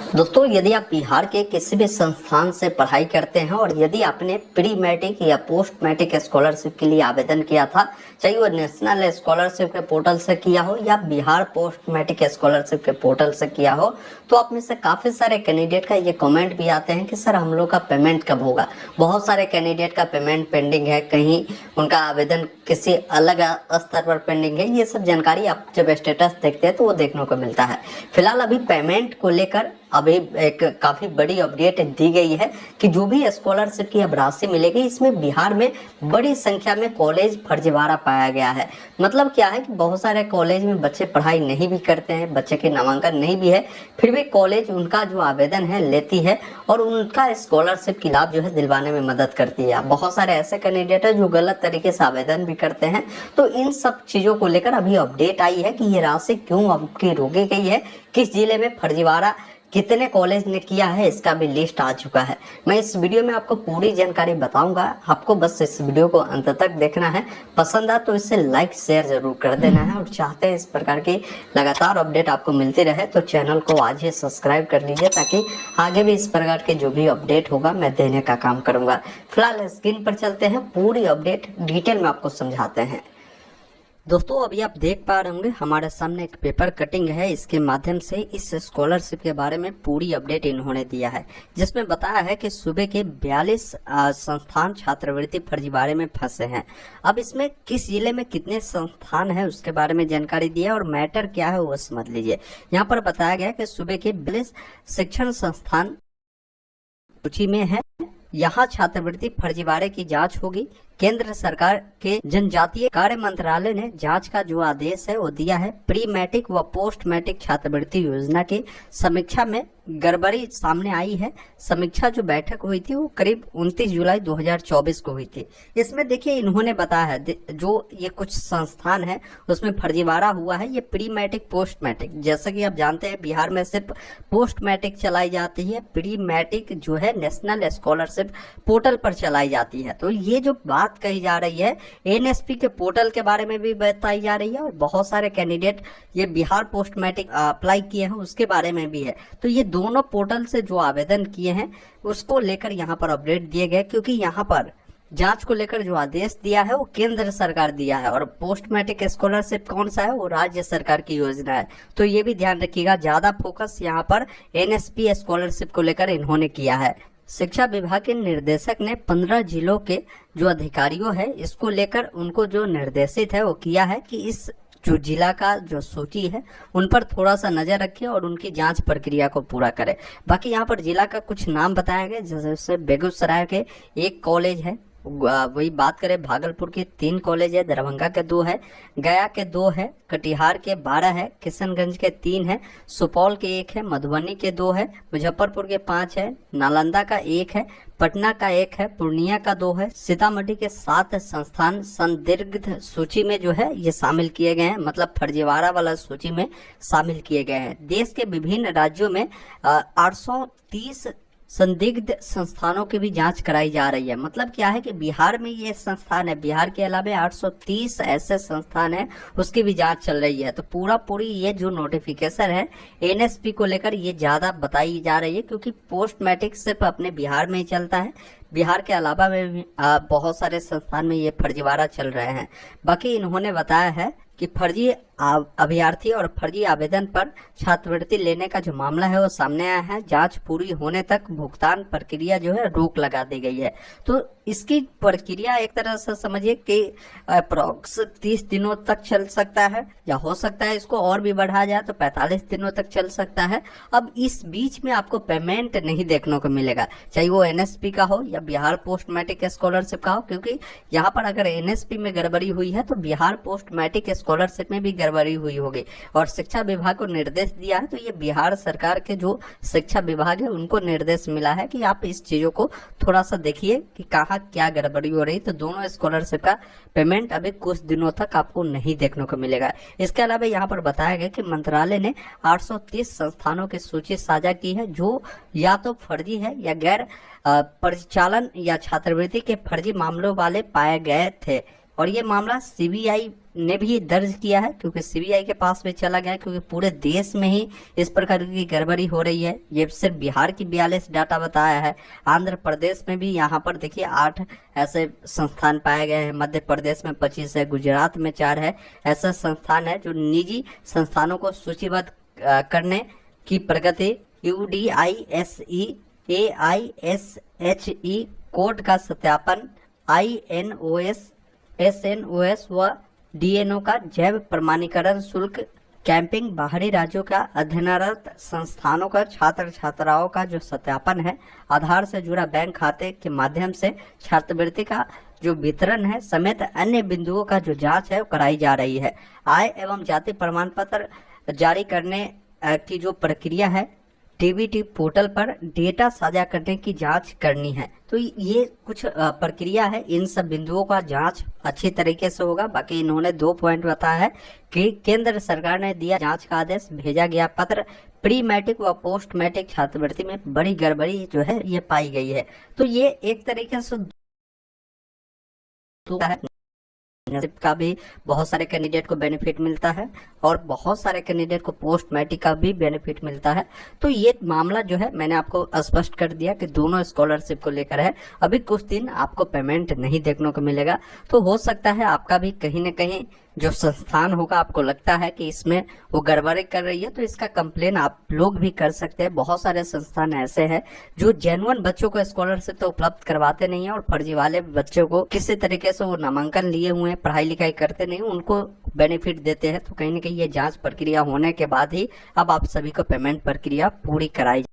दोस्तों, यदि आप बिहार के किसी भी संस्थान से पढ़ाई करते हैं और यदि आपने प्री मैट्रिक या पोस्ट मैट्रिक स्कॉलरशिप के लिए आवेदन किया था, चाहे वो नेशनल स्कॉलरशिप के पोर्टल से किया हो या बिहार पोस्ट मैट्रिक स्कॉलरशिप के पोर्टल से किया हो, तो आप में से काफ़ी सारे कैंडिडेट का ये कमेंट भी आते हैं कि सर हम लोग का पेमेंट कब होगा। बहुत सारे कैंडिडेट का पेमेंट पेंडिंग है, कहीं उनका आवेदन किसी अलग स्तर पर पेंडिंग है। ये सब जानकारी आप जब स्टेटस देखते हैं तो वो देखने को मिलता है। फिलहाल अभी पेमेंट को लेकर अभी एक काफ़ी बड़ी अपडेट दी गई है कि जो भी स्कॉलरशिप की अब राशि मिलेगी, इसमें बिहार में बड़ी संख्या में कॉलेज फर्जीवाड़ा पाया गया है। मतलब क्या है कि बहुत सारे कॉलेज में बच्चे पढ़ाई नहीं भी करते हैं, बच्चे के नामांकन नहीं भी है, फिर भी कॉलेज उनका जो आवेदन है लेती है और उनका स्कॉलरशिप की लाभ जो है दिलवाने में मदद करती है। बहुत सारे ऐसे कैंडिडेट है जो गलत तरीके से आवेदन भी करते हैं। तो इन सब चीज़ों को लेकर अभी अपडेट आई है कि ये राशि क्यों अब की रोकी गई है, किस जिले में फर्जीवाड़ा कितने कॉलेज ने किया है, इसका भी लिस्ट आ चुका है। मैं इस वीडियो में आपको पूरी जानकारी बताऊंगा, आपको बस इस वीडियो को अंत तक देखना है। पसंद आ तो इसे लाइक शेयर जरूर कर देना है और चाहते हैं इस प्रकार की लगातार अपडेट आपको मिलती रहे तो चैनल को आज ही सब्सक्राइब कर लीजिए, ताकि आगे भी इस प्रकार के जो भी अपडेट होगा मैं देने का काम करूंगा। फिलहाल स्क्रीन पर चलते हैं, पूरी अपडेट डिटेल में आपको समझाते हैं। दोस्तों, अभी आप देख पा रहे होंगे हमारे सामने एक पेपर कटिंग है। इसके माध्यम से इस स्कॉलरशिप के बारे में पूरी अपडेट इन्होंने दिया है, जिसमें बताया है कि सूबे के 42 संस्थान छात्रवृत्ति फर्जीवाड़े में फंसे हैं। अब इसमें किस जिले में कितने संस्थान हैं उसके बारे में जानकारी दी है और मैटर क्या है वो समझ लीजिए। यहाँ पर बताया गया कि सूबे के 42 शिक्षण संस्थान सूची में है। यहाँ छात्रवृत्ति फर्जीवाड़े की जांच होगी। केंद्र सरकार के जनजातीय कार्य मंत्रालय ने जांच का जो आदेश है वो दिया है। प्री मैट्रिक व पोस्ट मैट्रिक छात्रवृत्ति योजना की समीक्षा में गड़बड़ी सामने आई है। समीक्षा जो बैठक हुई थी वो करीब 29 जुलाई 2024 को हुई थी। इसमें देखिए इन्होंने बताया है जो ये कुछ संस्थान है उसमें फर्जीवाड़ा हुआ है। ये प्री मैट्रिक पोस्ट मैट्रिक, जैसा कि आप जानते हैं बिहार में सिर्फ पोस्ट मैट्रिक चलाई जाती है, प्री मैट्रिक जो है नेशनल स्कॉलरशिप पोर्टल पर चलाई जाती है। तो ये जो बात कही जा रही है एनएसपी के पोर्टल के बारे में भी बताई जा रही है और बहुत सारे कैंडिडेट ये बिहार पोस्ट मैट्रिक अप्लाई किए हैं उसके बारे में भी है। तो ये दोनों पोर्टल से जो आवेदन किए हैं उसको लेकर यहाँ पर अपडेट दिए गए, क्योंकि यहाँ पर जांच को लेकर जो आदेश दिया है वो केंद्र सरकार दिया है और पोस्ट मैट्रिक स्कॉलरशिप कौन सा है वो राज्य सरकार की योजना है। तो ये भी ध्यान रखिएगा, ज्यादा फोकस यहाँ पर एनएसपी स्कॉलरशिप को लेकर इन्होंने किया है। शिक्षा विभाग के निर्देशक ने 15 जिलों के जो अधिकारियों है इसको लेकर उनको जो निर्देशित है वो किया है कि इस जो जिला का जो सूची है उन पर थोड़ा सा नजर रखें और उनकी जांच प्रक्रिया को पूरा करें। बाकी यहाँ पर जिला का कुछ नाम बताया गया, जैसे बेगूसराय के एक कॉलेज है, वही बात करें भागलपुर के 3 कॉलेज है, दरभंगा के 2 है, गया के 2 है, कटिहार के 12 है, किशनगंज के 3 है, सुपौल के 1 है, मधुबनी के 2 है, मुजफ्फरपुर के 5 है, नालंदा का 1 है, पटना का 1 है, पूर्णिया का 2 है, सीतामढ़ी के 7 संस्थान संदिग्ध सूची में जो है ये शामिल किए गए हैं, मतलब फर्जीवाड़ा वाला सूची में शामिल किए गए हैं। देश के विभिन्न राज्यों में 830 संदिग्ध संस्थानों की भी जांच कराई जा रही है। मतलब क्या है कि बिहार में ये संस्थान है, बिहार के अलावा 830 ऐसे संस्थान है उसकी भी जांच चल रही है। तो पूरी ये जो नोटिफिकेशन है एनएसपी को लेकर ये ज्यादा बताई जा रही है, क्योंकि पोस्ट मैट्रिक सिर्फ अपने बिहार में ही चलता है, बिहार के अलावा में भी बहुत सारे संस्थान में ये फर्जीवाड़ा चल रहे हैं। बाकी इन्होंने बताया है कि फर्जी अभ्यर्थी और फर्जी आवेदन पर छात्रवृत्ति लेने का जो मामला है वो सामने आया है। जांच पूरी होने तक भुगतान प्रक्रिया जो है रोक लगा दी गई है। तो इसकी प्रक्रिया एक तरह से समझिए कि अप्रोक्स 30 दिनों तक चल सकता है, या हो सकता है इसको और भी बढ़ा जाए तो 45 दिनों तक चल सकता है। अब इस बीच में आपको पेमेंट नहीं देखने को मिलेगा, चाहे वो एनएसपी का हो या बिहार पोस्ट मैट्रिक स्कॉलरशिप का हो, क्योंकि यहाँ पर अगर एनएसपी में गड़बड़ी हुई है तो बिहार पोस्ट मैट्रिक स्कॉलरशिप में भी गड़बड़ी हुई होगी। और शिक्षा विभाग को निर्देश दिया है, तो ये बिहार सरकार के जो शिक्षा विभाग है उनको निर्देश मिला है कि आप इस चीजों को थोड़ा सा देखिए कि कहाँ क्या गड़बड़ी हो रही। तो दोनों स्कॉलरशिप का पेमेंट अभी कुछ दिनों तक आपको नहीं देखने को मिलेगा। इसके अलावा यहाँ पर बताया गया कि मंत्रालय ने 830 संस्थानों की सूची साझा की है जो या तो फर्जी है या गैर परिचालन या छात्रवृत्ति के फर्जी मामलों वाले पाए गए थे। और ये मामला सीबीआई ने भी दर्ज किया है, क्योंकि सीबीआई के पास भी चला गया, क्योंकि पूरे देश में ही इस प्रकार की गड़बड़ी हो रही है। ये सिर्फ बिहार की 42 डाटा बताया है, आंध्र प्रदेश में भी यहाँ पर देखिए 8 ऐसे संस्थान पाए गए हैं, मध्य प्रदेश में 25 है, गुजरात में 4 है। ऐसा संस्थान है जो निजी संस्थानों को सूचीबद्ध करने की प्रगति UDISE AISHE कोड का सत्यापन INOS SNOS व DNO का जैव प्रमाणीकरण शुल्क कैंपिंग बाहरी राज्यों का अध्ययनरत संस्थानों का छात्र छात्राओं का जो सत्यापन है, आधार से जुड़ा बैंक खाते के माध्यम से छात्रवृत्ति का जो वितरण है समेत अन्य बिंदुओं का जो जांच है वो कराई जा रही है। आय एवं जाति प्रमाण पत्र जारी करने की जो प्रक्रिया है DBT पोर्टल पर डेटा साझा करने की जांच करनी है। तो ये कुछ प्रक्रिया है, इन सब बिंदुओं का जांच अच्छी तरीके से होगा। बाकी इन्होंने 2 पॉइंट बताया है कि केंद्र सरकार ने दिया जांच का आदेश, भेजा गया पत्र, प्री मैट्रिक व पोस्ट मैट्रिक छात्रवृत्ति में बड़ी गड़बड़ी जो है ये पाई गई है। तो ये एक तरीके से का भी बहुत सारे कैंडिडेट को बेनिफिट मिलता है और बहुत सारे कैंडिडेट को पोस्ट मैट्रिक का भी बेनिफिट मिलता है। तो ये मामला जो है मैंने आपको स्पष्ट कर दिया कि दोनों स्कॉलरशिप को लेकर है। अभी कुछ दिन आपको पेमेंट नहीं देखने को मिलेगा, तो हो सकता है आपका भी कहीं ना कहीं जो संस्थान होगा आपको लगता है कि इसमें वो गड़बड़ी कर रही है, तो इसका कंप्लेन आप लोग भी कर सकते हैं। बहुत सारे संस्थान ऐसे हैं जो जेन्युइन बच्चों को स्कॉलरशिप तो उपलब्ध करवाते नहीं है और फर्जी वाले बच्चों को किसी तरीके से वो नामांकन लिए हुए हैं, पढ़ाई लिखाई करते नहीं, उनको बेनिफिट देते हैं। तो कहीं ना कहीं ये जांच प्रक्रिया होने के बाद ही अब आप सभी को पेमेंट प्रक्रिया पूरी कराई